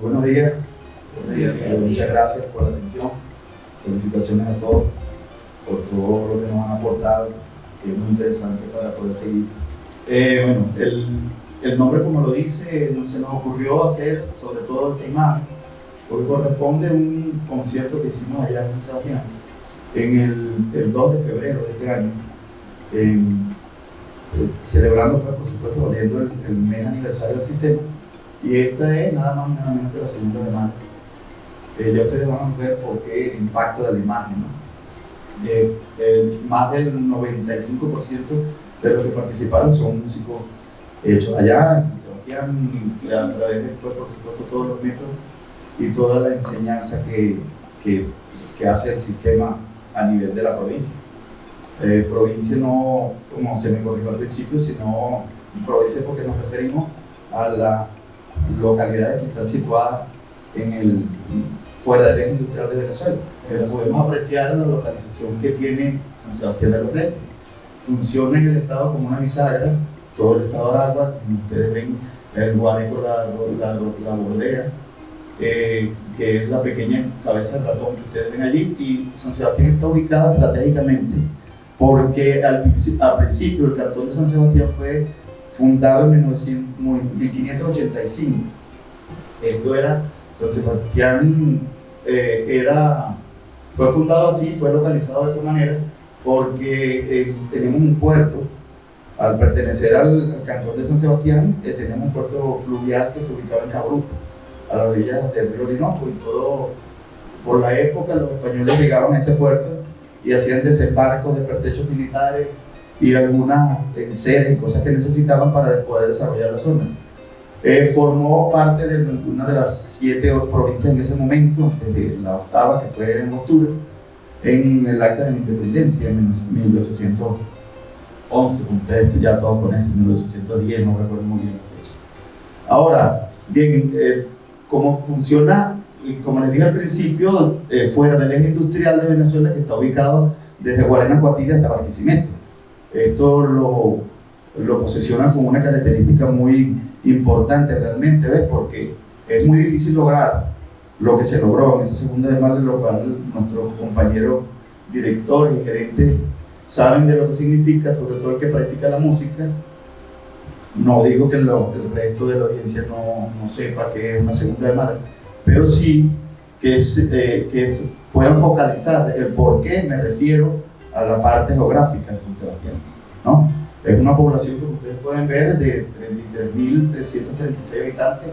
Buenos días. Muchas gracias por la atención. Felicitaciones a todos por todo lo que nos han aportado, que es muy interesante para poder seguir. Bueno, el nombre, como lo dice, se nos ocurrió hacer sobre todo esta imagen, porque corresponde a un concierto que hicimos allá en San Sebastián el 2 de febrero de este año, celebrando, pues, por supuesto, volviendo el mes aniversario del sistema. Y esta es nada más y nada menos que la segunda de mayo. Ya ustedes van a ver por qué el impacto de la imagen, ¿no? Más del 95% de los que participaron son músicos hechos allá en San Sebastián, a través de, pues, por supuesto, todos los métodos y toda la enseñanza que hace el sistema a nivel de la provincia. Provincia no, como se me corrigió al principio, sino provincia porque nos referimos a las localidades que están situadas fuera del eje industrial de Venezuela. Podemos apreciar la localización que tiene San Sebastián de los Reyes. Funciona en el estado como una bisagra, todo el estado de Aragua, como ustedes ven, el Guárico, la Bordea, que es la pequeña cabeza de ratón que ustedes ven allí, y San Sebastián está ubicada estratégicamente porque al principio el cantón de San Sebastián fue fundado en 1585. Esto era, San Sebastián fue fundado así, fue localizado de esa manera porque tenemos un puerto. Al pertenecer al cantón de San Sebastián, tenemos un puerto fluvial que se ubicaba en Cabruta, a la orilla del río Orinoco, y todo, por la época, los españoles llegaban a ese puerto y hacían desembarcos de pertrechos militares y algunas enseres y cosas que necesitaban para poder desarrollar la zona. Formó parte de una de las 7 provincias en ese momento, desde la octava, que fue en octubre, en el acta de la independencia en 1811, como ustedes ya todos conocen, 1810, no recuerdo muy bien la fecha. Ahora, bien, cómo funciona, como les dije al principio, fuera del eje industrial de Venezuela, que está ubicado desde Guarena, Guatire hasta Barquisimeto. Esto lo posesiona como una característica muy importante realmente, ¿ves? Porque es muy difícil lograr lo que se logró en esa segunda de mayo, lo cual nuestros compañeros directores y gerentes saben de lo que significa, sobre todo el que practica la música. No digo que el resto de la audiencia no sepa qué es una segunda de mayo, pero sí que puedan focalizar el por qué me refiero a la parte geográfica de San Sebastián, ¿no? Es una población que ustedes pueden ver de 33.336 habitantes.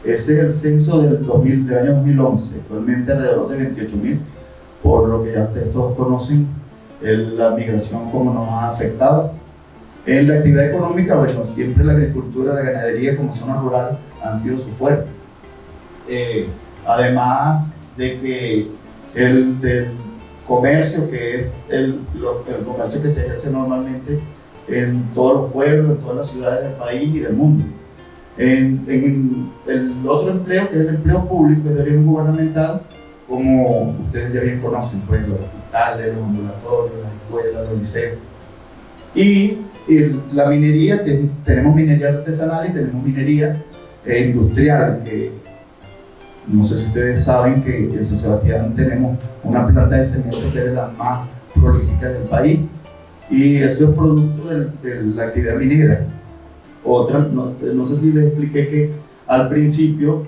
Ese es el censo del año 2011, actualmente alrededor de 28.000, por lo que ya ustedes todos conocen la migración, cómo nos ha afectado. En la actividad económica, bueno, siempre la agricultura, la ganadería como zona rural han sido su fuerte. Además de que el comercio, que es el comercio que se ejerce normalmente en todos los pueblos, en todas las ciudades del país y del mundo. En el otro empleo, que es el empleo público, es de origen gubernamental, como ustedes ya bien conocen, pues los hospitales, los ambulatorios, las escuelas, los liceos. Y la minería, que tenemos minería artesanal y tenemos minería industrial, que no sé si ustedes saben que en San Sebastián tenemos una planta de cemento que es de las más prolíficas del país, y eso es producto de la actividad minera. Otra, no sé si les expliqué que al principio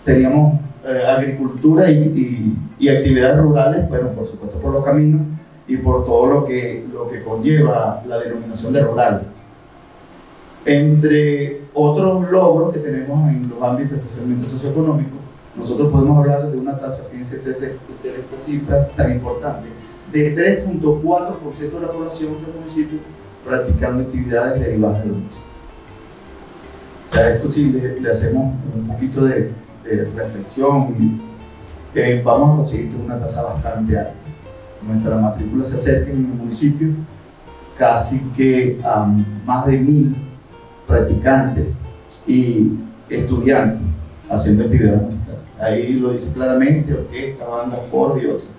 teníamos agricultura y actividades rurales, bueno, por supuesto por los caminos y por todo lo que conlleva la denominación de rural. Entre otros logros que tenemos en los ámbitos especialmente socioeconómicos, nosotros podemos hablar de una tasa, fíjense ustedes esta cifra tan importante, de 3.4% de la población del municipio practicando actividades derivadas de la música. O sea, esto sí le hacemos un poquito de reflexión y vamos a conseguir una tasa bastante alta. Nuestra matrícula se acerca en el municipio casi que a más de 1.000 practicantes y estudiantes haciendo actividades musicales. Ahí lo dice claramente: orquesta, bandas, coros y otros.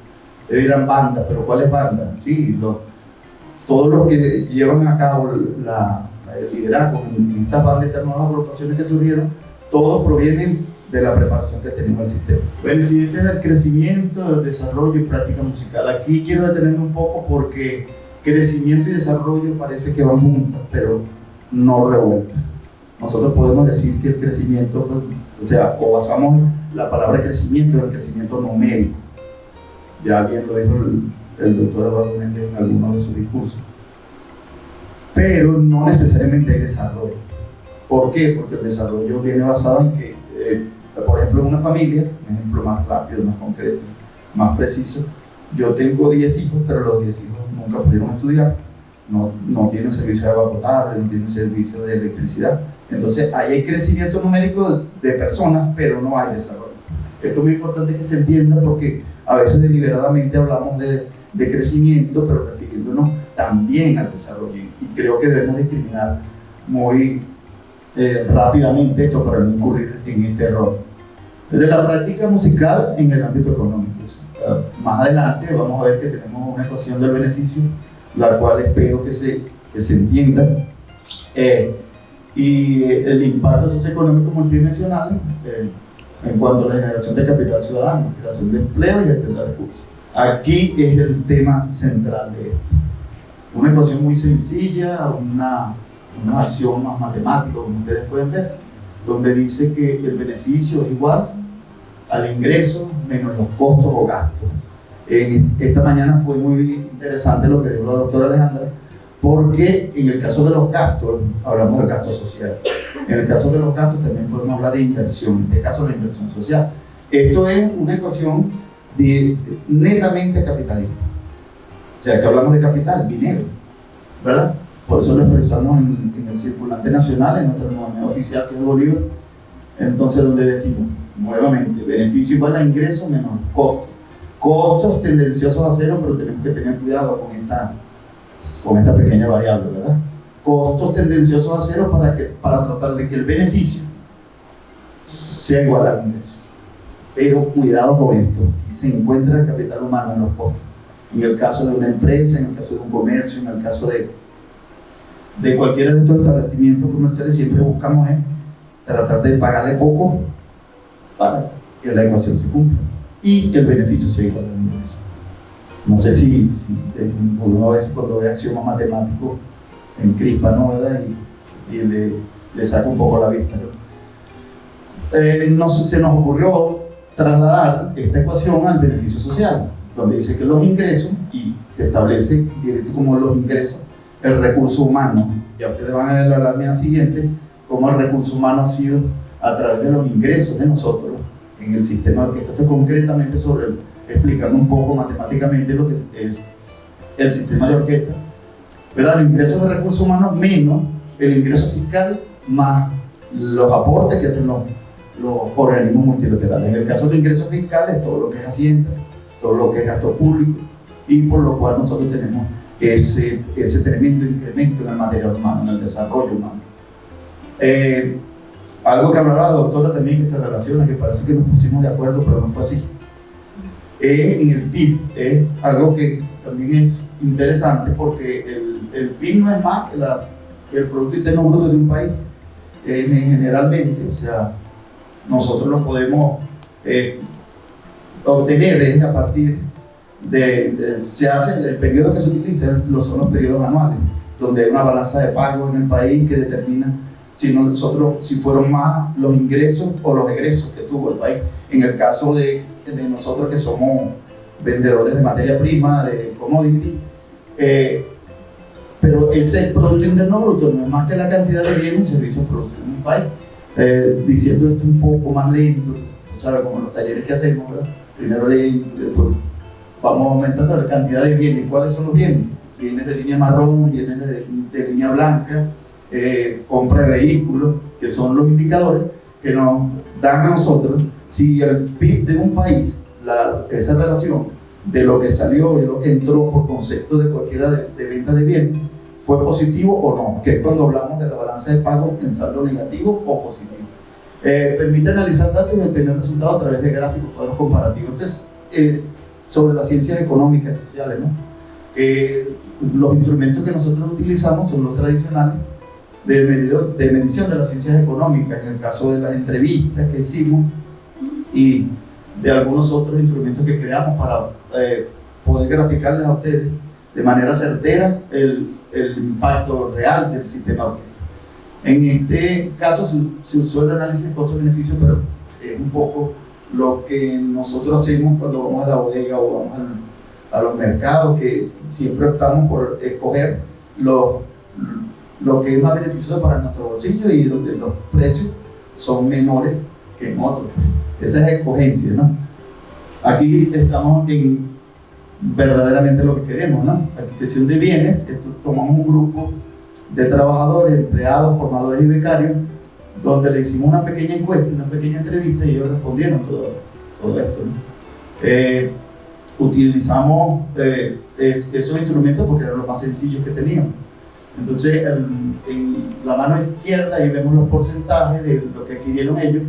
Le dirán bandas, pero ¿cuáles bandas? Sí, todos los que llevan a cabo el liderazgo en estas bandas, estas nuevas agrupaciones que surgieron, todos provienen de la preparación que tenemos el sistema. Bueno, y si ese es el crecimiento, el desarrollo y práctica musical, aquí quiero detenerme un poco porque crecimiento y desarrollo parece que van juntas, pero no revueltas. Nosotros podemos decir que el crecimiento, pues, o sea, o basamos la palabra crecimiento en el crecimiento numérico. Ya bien lo dijo el doctor Eduardo Méndez en algunos de sus discursos. Pero no necesariamente hay desarrollo. ¿Por qué? Porque el desarrollo viene basado en que, por ejemplo, en una familia, un ejemplo más rápido, más concreto, más preciso, yo tengo 10 hijos, pero los 10 hijos nunca pudieron estudiar, no tienen servicio de agua potable, no tienen servicio de electricidad. Entonces, ahí hay crecimiento numérico de personas, pero no hay desarrollo. Esto es muy importante que se entienda porque a veces deliberadamente hablamos de crecimiento, pero refiriéndonos también al desarrollo. Y creo que debemos discriminar muy rápidamente esto para no incurrir en este error. Desde la práctica musical en el ámbito económico. Más adelante vamos a ver que tenemos una ecuación del beneficio, la cual espero que se entienda. Y el impacto socioeconómico multidimensional en cuanto a la generación de capital ciudadano, creación de empleo y gestión de recursos. Aquí es el tema central de esto. Una ecuación muy sencilla, una acción más matemática, como ustedes pueden ver, donde dice que el beneficio es igual al ingreso menos los costos o gastos. Esta mañana fue muy interesante lo que dijo la doctora Alejandra, porque en el caso de los gastos, hablamos del gasto social. En el caso de los gastos también podemos hablar de inversión, en este caso la inversión social. Esto es una ecuación netamente capitalista. O sea, que hablamos de capital, dinero, ¿verdad? Por eso lo expresamos en el circulante nacional, en nuestra moneda oficial, que es el bolívar. Entonces, donde decimos, nuevamente, beneficio igual a ingreso menos costos. Costos tendenciosos a cero, pero tenemos que tener cuidado con esta pequeña variable, ¿verdad? Costos tendenciosos a cero para tratar de que el beneficio sea igual al ingreso. Pero cuidado con esto, se encuentra el capital humano en los costos. En el caso de una empresa, en el caso de un comercio, en el caso de cualquiera de estos establecimientos comerciales, siempre buscamos tratar de pagarle poco para que la ecuación se cumpla y el beneficio sea igual al ingreso. No sé si uno a veces cuando ve axiomas matemáticos se encrispa, ¿no? ¿Verdad? Y le saca un poco la vista, ¿no? Se nos ocurrió trasladar esta ecuación al beneficio social, donde dice que los ingresos, y se establece directo como los ingresos, el recurso humano. Ya ustedes van a ver la lámina siguiente cómo el recurso humano ha sido a través de los ingresos de nosotros en el sistema de orquesta. Esto es concretamente explicando un poco matemáticamente lo que es el sistema de orquesta. ¿Verdad? Los ingresos de recursos humanos menos el ingreso fiscal más los aportes que hacen los organismos multilaterales. En el caso de ingresos fiscales, todo lo que es Hacienda, todo lo que es gasto público, y por lo cual nosotros tenemos ese tremendo incremento en el material humano, en el desarrollo humano. Algo que hablaba la doctora también que se relaciona, que parece que nos pusimos de acuerdo, pero no fue así. En el PIB, es algo que también es interesante porque el PIB no es más que el Producto Interno Bruto de un país. Generalmente, o sea, nosotros lo podemos obtener a partir se hace el periodo que se utiliza, son los periodos anuales, donde hay una balanza de pagos en el país que determina si fueron más los ingresos o los egresos que tuvo el país. En el caso de nosotros que somos vendedores de materia prima, de commodity, pero ese Producto Interno Bruto no es más que la cantidad de bienes y servicios producidos en un país. Diciendo esto un poco más lento, ¿sabes? Como los talleres que hacemos, ¿verdad? Primero lento, después vamos aumentando la cantidad de bienes. ¿Cuáles son los bienes? Bienes de línea marrón, bienes de línea blanca, compra de vehículos, que son los indicadores que nos dan a nosotros si el PIB de un país, esa relación de lo que salió y lo que entró por concepto de cualquiera de venta de bienes, fue positivo o no, que es cuando hablamos de la balanza de pago en saldo negativo o positivo. Permite analizar datos y obtener resultados a través de gráficos, cuadros comparativos. Entonces, sobre las ciencias económicas y sociales, ¿no? Los instrumentos que nosotros utilizamos son los tradicionales de medición de las ciencias económicas. En el caso de las entrevistas que hicimos, y de algunos otros instrumentos que creamos para poder graficarles a ustedes de manera certera el impacto real del sistema orquesta. En este caso se usó el análisis costo-beneficio, pero es un poco lo que nosotros hacemos cuando vamos a la bodega o vamos a los mercados, que siempre optamos por escoger lo que es más beneficioso para nuestro bolsillo y donde los precios son menores que en otros. Esa es escogencia, ¿no? Aquí estamos en verdaderamente lo que queremos, ¿no? Adquisición de bienes. Tomamos un grupo de trabajadores, empleados, formadores y becarios, donde le hicimos una pequeña encuesta, una pequeña entrevista, y ellos respondieron todo esto, ¿no? Utilizamos esos instrumentos porque eran los más sencillos que teníamos. Entonces, en la mano izquierda ahí vemos los porcentajes de lo que adquirieron ellos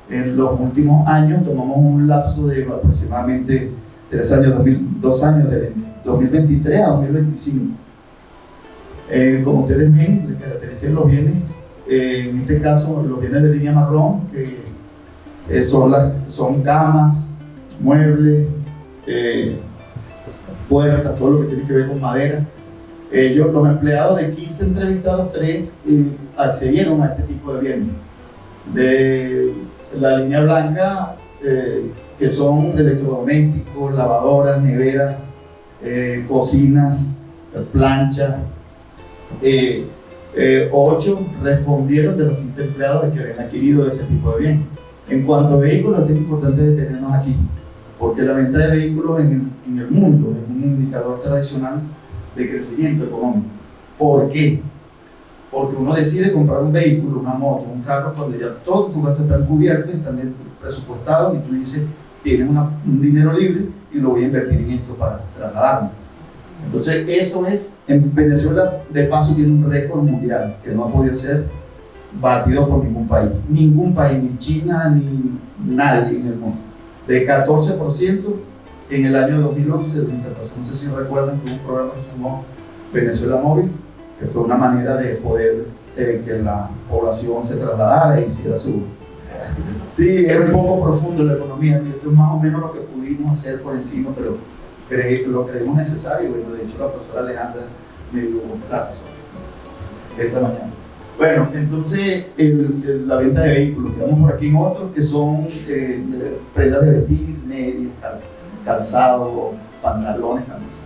en los últimos años. Tomamos un lapso de aproximadamente 2 años, de 2023 a 2025. Como ustedes ven, les caracterizan los bienes, en este caso los bienes de línea marrón, que son camas, muebles, puertas, todo lo que tiene que ver con madera. Los empleados de 15 entrevistados, 3 accedieron a este tipo de bienes. De la línea blanca, que son electrodomésticos, lavadoras, neveras, cocinas, planchas. 8 respondieron de los 15 empleados de que habían adquirido ese tipo de bien. En cuanto a vehículos, es importante detenernos aquí, porque la venta de vehículos en el mundo es un indicador tradicional de crecimiento económico. ¿Por qué? Porque uno decide comprar un vehículo, una moto, un carro, cuando ya todos tus gastos están cubiertos, están presupuestados, y tú dices, tienes un dinero libre y lo voy a invertir en esto para trasladarme. Entonces, eso es, en Venezuela, de paso, tiene un récord mundial que no ha podido ser batido por ningún país, ni China, ni nadie en el mundo. De 14% en el año 2011-2014. No sé si recuerdan que hubo un programa que se llamó Venezuela Móvil, que fue una manera de poder que la población se trasladara e hiciera su... Sí, es un poco profundo la economía, y esto es más o menos lo que pudimos hacer por encima, pero lo creemos necesario. Bueno, de hecho la profesora Alejandra me dio la razón esta mañana. Bueno, entonces la venta de vehículos, quedamos por aquí en otros que son prendas de vestir, medias, calzado, pantalones, camisas.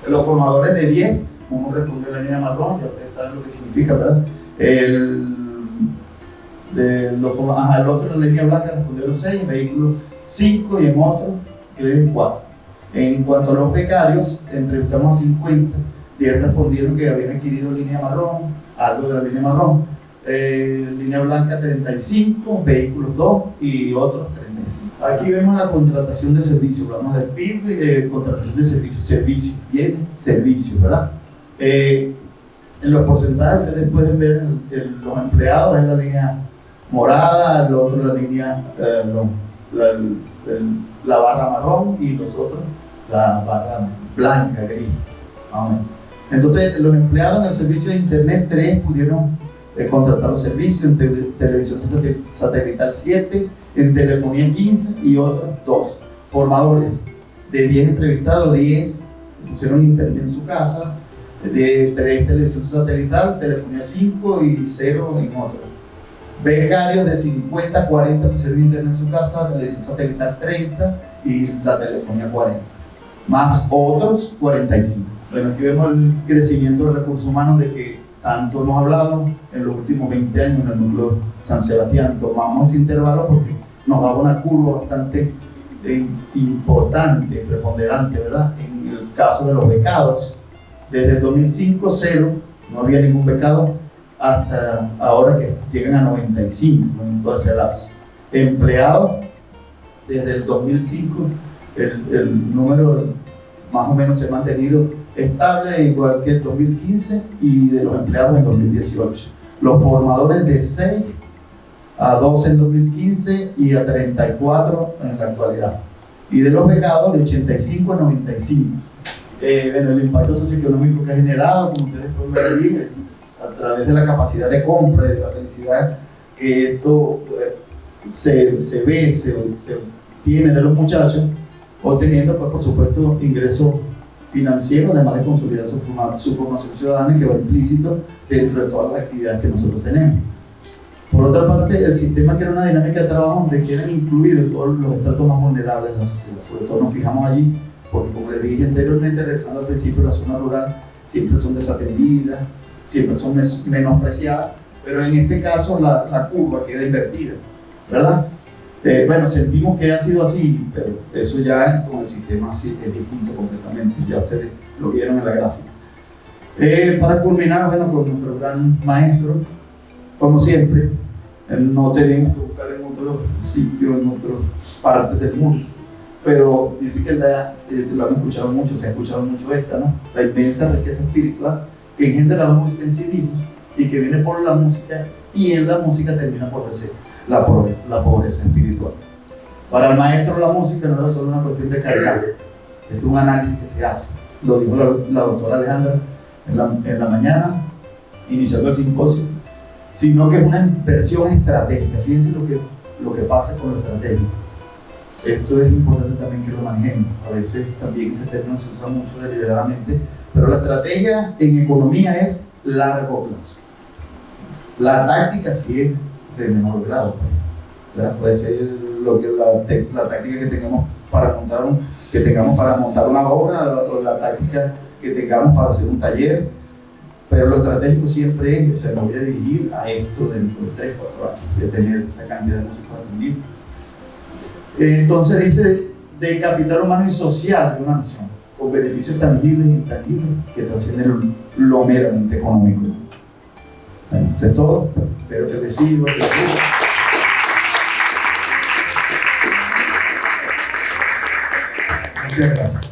Los formadores de 10, uno respondió en la línea marrón, ya ustedes saben lo que significa, ¿verdad? El otro en la línea blanca respondió los 6, en vehículos 5 y en otros 4. En cuanto a los becarios, entrevistamos a 50, 10 respondieron que habían adquirido línea marrón, algo de la línea marrón, línea blanca 35, vehículos 2 y otros 35. Aquí vemos la contratación de servicios, hablamos del PIB, contratación de servicios, bienes, servicios, ¿verdad? En los porcentajes ustedes pueden ver los empleados en la línea morada, el otro la línea, la barra marrón, y los otros la barra blanca, gris. Entonces, los empleados en el servicio de internet, 3 pudieron contratar los servicios, en televisión satelital 7, en telefonía 15 y otros 2. Formadores, de 10 entrevistados, 10 pusieron internet en su casa, de 3 televisión satelital, telefonía 5 y 0 en otros. Becarios de 50 a 40 pusieron internet en su casa, televisión satelital 30 y la telefonía 40. Más otros 45. Bueno, aquí vemos el crecimiento de recursos humanos de que tanto hemos hablado en los últimos 20 años en el núcleo San Sebastián. Tomamos ese intervalo porque nos daba una curva bastante importante, preponderante, ¿verdad? En el caso de los becados, desde el 2005, 0, no había ningún becado, hasta ahora que llegan a 95 en todo ese lapso. Empleados, desde el 2005, el número más o menos se ha mantenido estable, igual que el 2015, y de los empleados en 2018. Los formadores de 6 a 12 en 2015 y a 34 en la actualidad. Y de los becados de 85 a 95. Bueno, el impacto socioeconómico que ha generado, como ustedes pueden ver ahí, a través de la capacidad de compra y de la felicidad que esto se tiene de los muchachos, obteniendo, pues, por supuesto, ingresos financieros, además de consolidar su formación ciudadana, que va implícito dentro de todas las actividades que nosotros tenemos. Por otra parte, el sistema crea una dinámica de trabajo donde quedan incluidos todos los estratos más vulnerables de la sociedad. Sobre todo nos fijamos allí, porque como les dije anteriormente, regresando al principio, la zona rural siempre son desatendidas, siempre son menospreciadas, pero en este caso la curva queda invertida, ¿verdad? Bueno, sentimos que ha sido así, pero eso ya con el sistema así es distinto completamente, ya ustedes lo vieron en la gráfica. Para culminar, bueno, con nuestro gran maestro, como siempre, no tenemos que buscar en otros sitios, en otras partes del mundo, pero dice que lo han escuchado mucho, se ha escuchado mucho esta, ¿no? La inmensa riqueza espiritual que engendra la música en sí misma y que viene por la música, y en la música termina por decir la pobreza espiritual. Para el maestro, la música no era solo una cuestión de calidad, es un análisis que se hace. Lo dijo la doctora Alejandra en la mañana, iniciando el simposio, sino que es una inversión estratégica. Fíjense lo que pasa con lo estratégico. Esto es importante también que lo manejemos. A veces también ese término se usa mucho deliberadamente, pero la estrategia en economía es largo plazo. La táctica sí es de menor grado, pues. Puede ser la táctica que tengamos para montar una obra, o la táctica que tengamos para hacer un taller, pero lo estratégico siempre es, o sea, me voy a dirigir a esto dentro de 3, 4 años, voy a tener esta cantidad de músicos atendidos. Entonces dice, de capital humano y social de una nación, con beneficios tangibles e intangibles que trascienden lo meramente económico. Bueno, esto es todo, espero que les sirva. Muchas gracias.